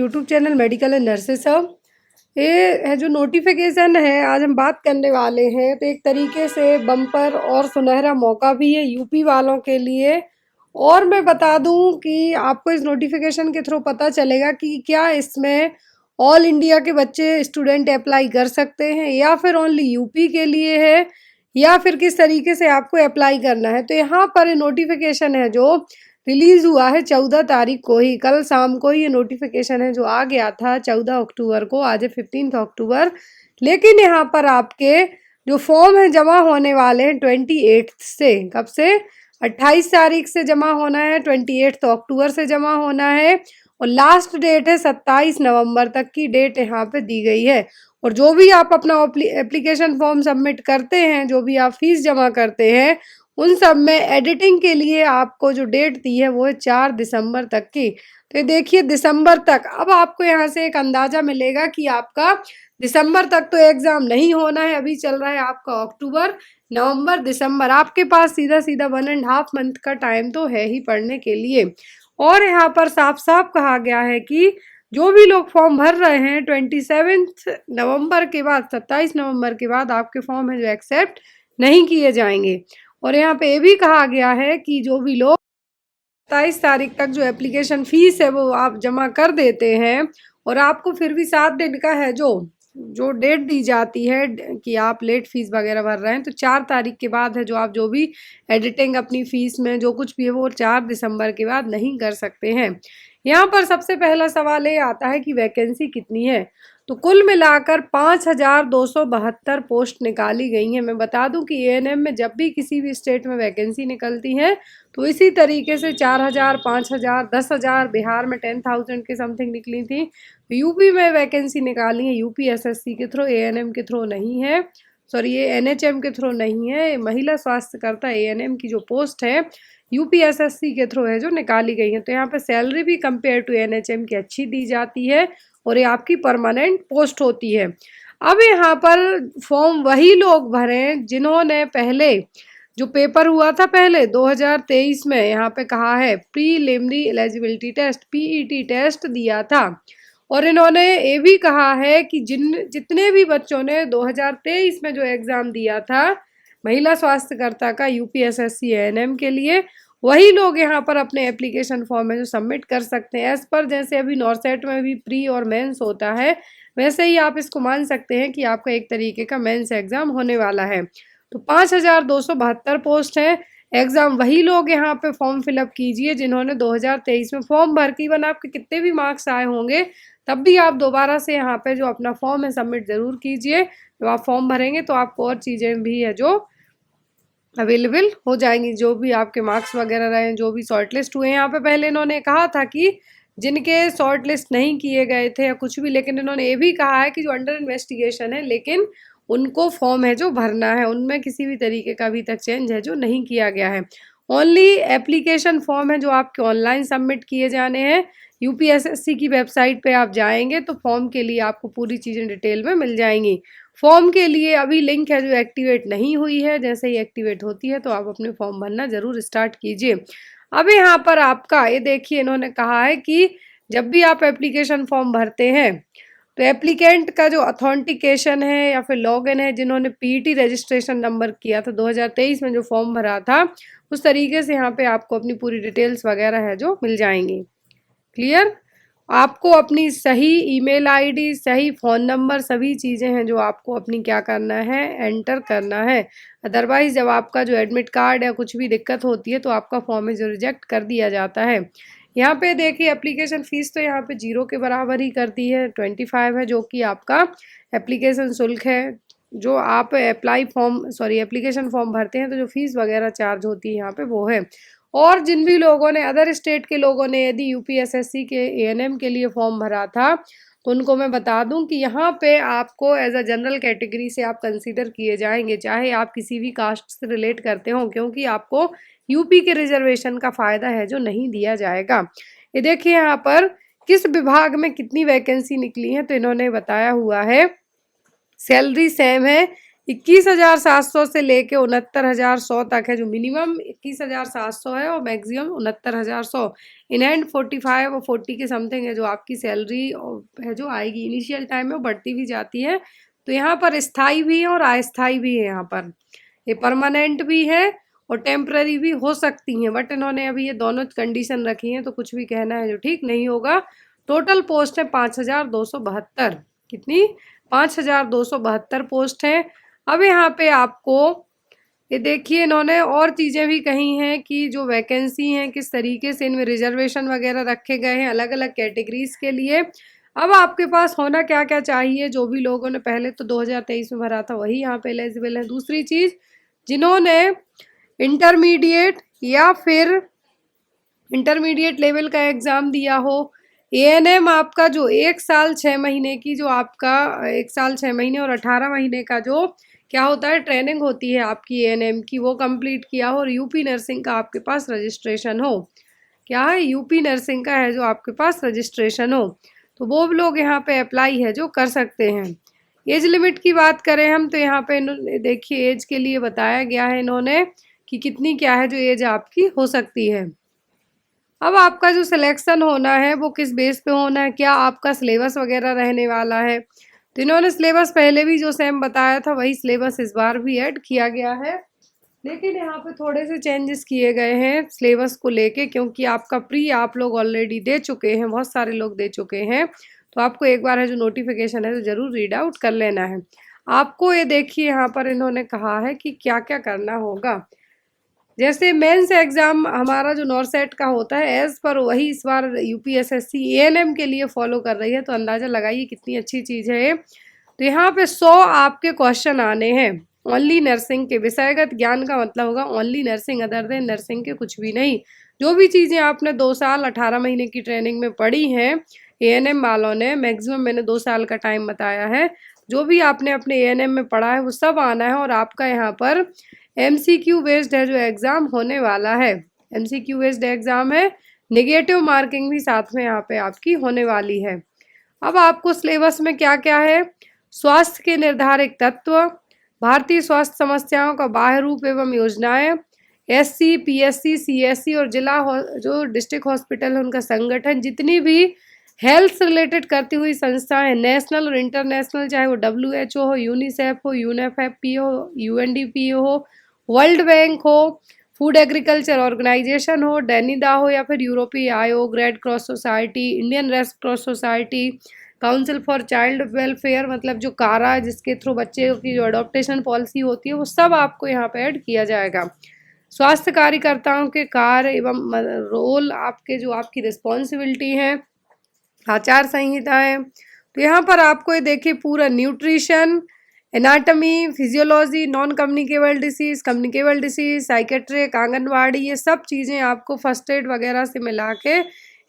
YouTube channel medical and nurses hub. ये है जो नोटिफिकेशन है, आज हम बात करने वाले हैं। तो एक तरीके से बम्पर और सुनहरा मौका भी है यूपी वालों के लिए। और मैं बता दूं कि आपको इस नोटिफिकेशन के थ्रू पता चलेगा कि क्या इसमें ऑल इंडिया के बच्चे स्टूडेंट अप्लाई कर सकते हैं या फिर ओनली यूपी के लिए है, या फिर किस तरीके से आपको अप्लाई करना है। तो यहाँ पर नोटिफिकेशन है जो रिलीज हुआ है 14 तारीख को ही, कल शाम को ये नोटिफिकेशन है जो आ गया था 14 अक्टूबर को, आज है 15 अक्टूबर। लेकिन यहाँ पर आपके जो फॉर्म है जमा होने वाले हैं 28 से, कब से, 28 तारीख से जमा होना है, 28 अक्टूबर से जमा होना है। और लास्ट डेट है 27 नवंबर तक की डेट यहाँ पे दी गई है। और जो भी आप अपना एप्लीकेशन फॉर्म सबमिट करते हैं, जो भी आप फीस जमा करते हैं, उन सब में एडिटिंग के लिए आपको जो डेट दी है वो है 4 दिसंबर तक की। तो ये देखिए दिसंबर तक, अब आपको यहाँ से एक अंदाजा मिलेगा कि आपका दिसंबर तक तो एग्जाम नहीं होना है, अभी चल रहा है आपका अक्टूबर, नवंबर, दिसंबर, आपके पास सीधा सीधा 1.5 मंथ का टाइम तो है ही पढ़ने के लिए। और यहाँ पर साफ साफ कहा गया है कि जो भी लोग फॉर्म भर रहे हैं 27 नवंबर के बाद, 27 नवंबर के बाद आपके फॉर्म है जो एक्सेप्ट नहीं किए जाएंगे। और यहाँ पे ये भी कहा गया है कि जो भी लोग 27 तारीख तक जो एप्लीकेशन फीस है वो आप जमा कर देते हैं, और आपको फिर भी 7 दिन का है जो डेट दी जाती है कि आप लेट फीस वगैरह भर रहे हैं, तो 4 तारीख के बाद है जो आप जो भी एडिटिंग अपनी फीस में जो कुछ भी है वो 4 दिसंबर के बाद नहीं कर सकते हैं। यहाँ पर सबसे पहला सवाल ये आता है कि वैकेंसी कितनी है। तो कुल मिलाकर 5272 पोस्ट निकाली गई हैं। मैं बता दूं कि एएनएम में जब भी किसी भी स्टेट में वैकेंसी निकलती है तो इसी तरीके से 4000, 5000, 10,000, बिहार में 10,000 के समथिंग निकली थी। यूपी में वैकेंसी निकाली है यूपी एसएससी के थ्रू, एएनएम के थ्रू नहीं है, सॉरी ये एनएचएम के थ्रू नहीं है। महिला स्वास्थ्यकर्ता एएनएम की जो पोस्ट है यूपी एसएससी के थ्रू है जो निकाली गई है। तो यहाँ पे सैलरी भी कंपेयर टू एनएचएम की अच्छी दी जाती है और ये आपकी परमानेंट पोस्ट होती है। अब यहाँ पर फॉर्म वही लोग भरें जिन्होंने पहले जो पेपर हुआ था पहले 2023 में, यहाँ पे कहा है preliminary eligibility test PET test दिया था। और इन्होंने ये भी कहा है कि जितने भी बच्चों ने 2023 में जो एग्ज़ाम दिया था महिला स्वास्थ्यकर्ता का यूपीएसएससी एएनएम के लिए, वही लोग यहाँ पर अपने एप्लीकेशन फॉर्म में जो सबमिट कर सकते हैं। एज पर जैसे अभी नॉर्सेट में भी प्री और मेंस होता है, वैसे ही आप इसको मान सकते हैं कि आपका एक तरीके का मेंस एग्ज़ाम होने वाला है। तो 5272 पोस्ट है। एग्ज़ाम वही लोग यहाँ पे फॉर्म फिलअप कीजिए जिन्होंने 2023 में फॉर्म भर के, इवन आपके कितने भी मार्क्स आए होंगे तब भी आप दोबारा से यहाँ पे जो अपना फॉर्म है सबमिट ज़रूर कीजिए। जब आप फॉर्म भरेंगे तो आपको और चीज़ें भी है जो अवेलेबल हो जाएंगी, जो भी आपके मार्क्स वगैरह रहे, जो भी शॉर्ट लिस्ट हुए। यहाँ पे पहले इन्होंने कहा था कि जिनके शॉर्ट लिस्ट नहीं किए गए थे या कुछ भी, लेकिन इन्होंने ये भी कहा है कि जो अंडर इन्वेस्टिगेशन है लेकिन उनको फॉर्म है जो भरना है, उनमें किसी भी तरीके का अभी तक चेंज है जो नहीं किया गया है। ओनली एप्लीकेशन फॉर्म है जो आपके ऑनलाइन सबमिट किए जाने हैं। यूपीएसएससी की वेबसाइट पे आप जाएंगे तो फॉर्म के लिए आपको पूरी चीज़ें डिटेल में मिल जाएंगी। फॉर्म के लिए अभी लिंक है जो एक्टिवेट नहीं हुई है, जैसे ही एक्टिवेट होती है तो आप अपने फॉर्म भरना ज़रूर स्टार्ट कीजिए। अब यहाँ पर आपका ये देखिए, इन्होंने कहा है कि जब भी आप एप्लीकेशन फॉर्म भरते हैं तो एप्लीकेंट का जो अथेंटिकेशन है या फिर लॉगिन है, जिन्होंने पीईटी रजिस्ट्रेशन नंबर किया था 2023 में जो फॉर्म भरा था, उस तरीके से यहाँ पे आपको अपनी पूरी डिटेल्स वगैरह है जो मिल जाएंगी। क्लियर? आपको अपनी सही ईमेल आईडी, सही फ़ोन नंबर, सभी चीज़ें हैं जो आपको अपनी क्या करना है, एंटर करना है। अदरवाइज़ जब आपका जो एडमिट कार्ड या कुछ भी दिक्कत होती है तो आपका फॉर्म है जो रिजेक्ट कर दिया जाता है। यहाँ पे देखिए एप्लीकेशन फ़ीस तो यहाँ पे 0 के बराबर ही कर दी है, 25 है जो कि आपका एप्लीकेशन शुल्क है। जो आप एप्लीकेशन फॉर्म भरते हैं तो जो फीस वगैरह चार्ज होती है यहाँ पे वो है। और जिन भी लोगों ने, अदर स्टेट के लोगों ने यदि यूपीएसएससी के एएनएम के लिए फॉर्म भरा था तो उनको मैं बता दूं कि यहाँ पे आपको एज अ जनरल कैटेगरी से आप कंसीडर किए जाएंगे, चाहे आप किसी भी कास्ट से रिलेट करते हो, क्योंकि आपको यूपी के रिजर्वेशन का फ़ायदा है जो नहीं दिया जाएगा। ये देखिए यहाँ पर किस विभाग में कितनी वैकेंसी निकली है, तो इन्होंने बताया हुआ है सैलरी सेम है, 21,700 से लेके 69,100 तक है, जो मिनिमम 21,700 है और मैक्सिमम 69,100। इन हैंड 45 और 40 के समथिंग है जो आपकी सैलरी है जो आएगी। इनिशियल टाइम में बढ़ती भी जाती है। तो यहाँ पर स्थाई भी है और अस्थाई भी है। यहाँ पर ये परमानेंट भी है और टेम्पररी भी हो सकती हैं, बट इन्होंने अभी ये दोनों कंडीशन रखी हैं, तो कुछ भी कहना है जो ठीक नहीं होगा। टोटल पोस्ट है 5,272। कितनी? 5,272 पोस्ट है। अब यहाँ पे आपको ये देखिए इन्होंने और चीज़ें भी कही हैं कि जो वैकेंसी हैं किस तरीके से इनमें रिजर्वेशन वगैरह रखे गए हैं अलग अलग कैटेगरीज के लिए। अब आपके पास होना क्या क्या चाहिए, जो भी लोगों ने पहले तो 2023 में भरा था वही यहाँ पे एलिजिबल है। दूसरी चीज़, जिन्होंने इंटरमीडिएट या फिर इंटरमीडिएट लेवल का एग्ज़ाम दिया हो, एएनएम आपका जो 1 साल 6 महीने की, जो आपका 1 साल 6 महीने और 18 महीने का जो क्या होता है ट्रेनिंग होती है आपकी एएनएम की, वो कंप्लीट किया हो और यूपी नर्सिंग का आपके पास रजिस्ट्रेशन हो। क्या है? यूपी नर्सिंग का है जो आपके पास रजिस्ट्रेशन हो, तो वो लोग यहाँ पे अप्लाई है जो कर सकते हैं। एज लिमिट की बात करें हम तो यहाँ पे देखिए एज के लिए बताया गया है इन्होंने कि कितनी क्या है जो एज आपकी हो सकती है। अब आपका जो सिलेक्शन होना है वो किस बेस पे होना है, क्या आपका सिलेबस वगैरह रहने वाला है। तो इन्होंने सिलेबस पहले भी जो सेम बताया था वही सिलेबस इस बार भी ऐड किया गया है, लेकिन यहाँ पे थोड़े से चेंजेस किए गए हैं सिलेबस को लेके, क्योंकि आपका प्री आप लोग ऑलरेडी दे चुके हैं, बहुत सारे लोग दे चुके हैं। तो आपको एक बार है जो नोटिफिकेशन है तो ज़रूर रीड आउट कर लेना है। आपको ये देखिए यहाँ पर इन्होंने कहा है कि क्या क्या करना होगा। जैसे मेंस एग्ज़ाम हमारा जो नॉर्सेट का होता है एज़ पर वही इस बार यूपीएसएससी एएनएम के लिए फॉलो कर रही है, तो अंदाज़ा लगाइए कितनी अच्छी चीज़ है ये। तो यहाँ पे 100 आपके क्वेश्चन आने हैं ओनली नर्सिंग के। विषयगत ज्ञान का मतलब होगा only nursing, other than nursing के कुछ भी नहीं। जो भी चीज़ें आपने 2 साल 18 महीने की ट्रेनिंग में पढ़ी हैं एएनएम वालों ने, मैक्सिमम मैंने 2 साल का टाइम बताया है, जो भी आपने अपने एएनएम में पढ़ा है वो सब आना है। और आपका यहाँ पर एमसीक्यू बेस्ड है जो एग्ज़ाम होने वाला है, एमसीक्यू बेस्ड एग्ज़ाम है। नेगेटिव मार्किंग भी साथ में यहाँ पे आपकी होने वाली है। अब आपको सिलेबस में क्या क्या है, स्वास्थ्य के निर्धारित तत्व, भारतीय स्वास्थ्य समस्याओं का बाह्य रूप एवं योजनाएं, एससी पीएससी सीएससी और जिला जो डिस्ट्रिक्ट हॉस्पिटल है उनका संगठन, जितनी भी हेल्थ से रिलेटेड करती हुई संस्थाएं नेशनल और इंटरनेशनल, चाहे वो WHO हो, यूनिसेफ हो, यूएनएफपी हो, यूएनडीपी हो, वर्ल्ड बैंक हो, फूड एग्रीकल्चर ऑर्गेनाइजेशन हो, डेनिदा हो, या फिर यूरोपीय आयोग, red cross society, Indian red cross society, council for child welfare, मतलब जो कारा जिसके थ्रू बच्चे की जो अडॉप्टेशन पॉलिसी होती है वो सब आपको यहाँ पे ऐड किया जाएगा। स्वास्थ्य कार्यकर्ताओं के कार्य एवं रोल, आपके जो आपकी रिस्पॉन्सिबिलिटी है, आचार संहिताएं। तो यहाँ पर आपको ये देखिए पूरा nutrition, anatomy, physiology, non communicable disease, communicable disease, psychiatric, anganwadi, ये सब चीज़ें आपको फर्स्ट एड वगैरह से मिला के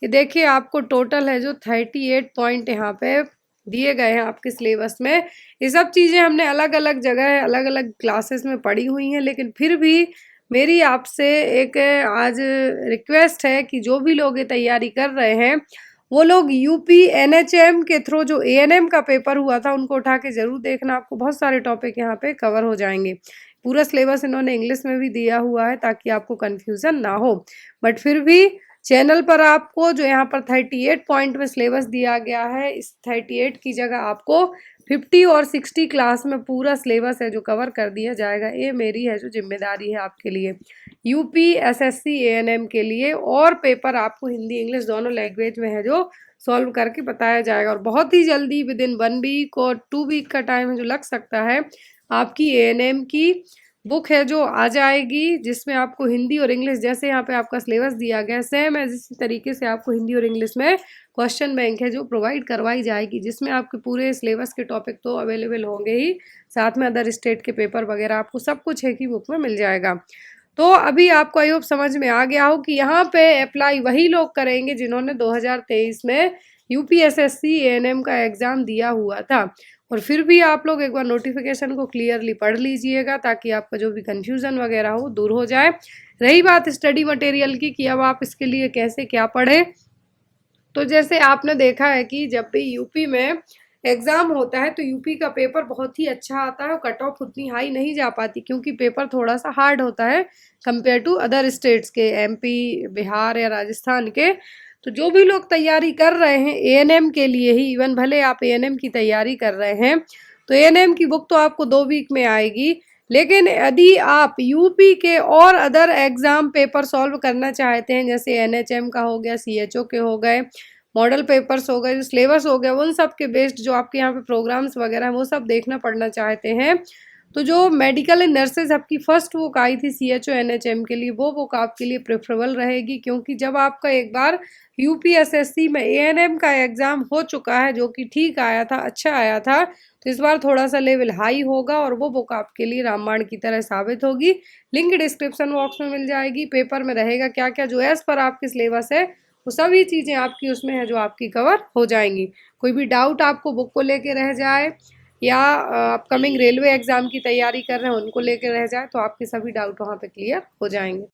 ये देखिए आपको टोटल है जो 38 पॉइंट यहाँ पे दिए गए हैं आपके सिलेबस में। ये सब चीज़ें हमने अलग अलग जगह अलग अलग क्लासेस में पढ़ी हुई हैं, लेकिन फिर भी मेरी आपसे एक आज रिक्वेस्ट है कि जो भी लोग ये तैयारी कर रहे हैं वो लोग यूपी एनएचएम के थ्रू जो एएनएम का पेपर हुआ था उनको उठा के ज़रूर देखना, आपको बहुत सारे टॉपिक यहाँ पे कवर हो जाएंगे। पूरा सिलेबस इन्होंने इंग्लिश में भी दिया हुआ है ताकि आपको कन्फ्यूज़न ना हो। बट फिर भी चैनल पर आपको जो यहाँ पर 38 पॉइंट में सिलेबस दिया गया है, इस 38 की जगह आपको 50 और 60 क्लास में पूरा सिलेबस है जो कवर कर दिया जाएगा। ये मेरी है जो जिम्मेदारी है आपके लिए यूपी एसएससी एएनएम के लिए। और पेपर आपको हिंदी इंग्लिश दोनों लैंग्वेज में है जो सॉल्व करके बताया जाएगा, और बहुत ही जल्दी विदिन 1 वीक और 2 वीक का टाइम है जो लग सकता है। आपकी एएनएम की बुक है जो आ जाएगी, जिसमें आपको हिंदी और इंग्लिश जैसे यहाँ पे आपका सिलेबस दिया गया है सेम है, इसी तरीके से आपको हिंदी और इंग्लिश में क्वेश्चन बैंक है जो प्रोवाइड करवाई जाएगी, जिसमें आपके पूरे सिलेबस के टॉपिक तो अवेलेबल होंगे ही, साथ में अदर स्टेट के पेपर वगैरह आपको सब कुछ एक ही बुक में मिल जाएगा। तो अभी आपको आई होप समझ में आ गया हो कि यहाँ पे अप्लाई वही लोग करेंगे जिन्होंने 2023 में यूपीएसएससी एएनएम का एग्ज़ाम दिया हुआ था। और फिर भी आप लोग एक बार नोटिफिकेशन को क्लियरली पढ़ लीजिएगा ताकि आपका जो भी कंफ्यूजन वगैरह हो दूर हो जाए। रही बात स्टडी मटेरियल की कि अब आप इसके लिए कैसे क्या पढ़ें, तो जैसे आपने देखा है कि जब भी यूपी में एग्ज़ाम होता है तो यूपी का पेपर बहुत ही अच्छा आता है और कट ऑफ उतनी हाई नहीं जा पाती, क्योंकि पेपर थोड़ा सा हार्ड होता है कंपेयर टू अदर स्टेट्स के, एमपी, बिहार या राजस्थान के। तो जो भी लोग तैयारी कर रहे हैं एएनएम के लिए ही, इवन भले आप एएनएम की तैयारी कर रहे हैं तो एएनएम की बुक तो आपको 2 वीक में आएगी, लेकिन यदि आप यूपी के और अदर एग्ज़ाम पेपर सॉल्व करना चाहते हैं, जैसे एनएचएम का हो गया, सीएचओ के हो गए, मॉडल पेपर्स हो गए, जो सिलेबस हो गया, उन सब के बेस्ड जो आपके यहाँ पे प्रोग्राम्स वगैरह हैं वो सब देखना पढ़ना चाहते हैं, तो जो मेडिकल एंड नर्सेज आपकी फर्स्ट बुक आई थी सीएचओ एनएचएम के लिए, वो बुक आपके लिए प्रेफरेबल रहेगी। क्योंकि जब आपका एक बार यूपीएसएससी में एएनएम का एग्ज़ाम हो चुका है जो कि ठीक आया था, अच्छा आया था, तो इस बार थोड़ा सा लेवल हाई होगा और वो बुक आपके लिए रामबाण की तरह साबित होगी। लिंक डिस्क्रिप्शन बॉक्स में मिल जाएगी। पेपर में रहेगा क्या क्या, जो एज़ पर आपके सिलेबस है वो सभी चीज़ें आपकी उसमें है जो आपकी कवर हो जाएंगी। कोई भी डाउट आपको बुक को लेके रह जाए या अपकमिंग रेलवे एग्ज़ाम की तैयारी कर रहे हैं उनको लेके रह जाए, तो आपके सभी डाउट वहाँ पे क्लियर हो जाएंगे।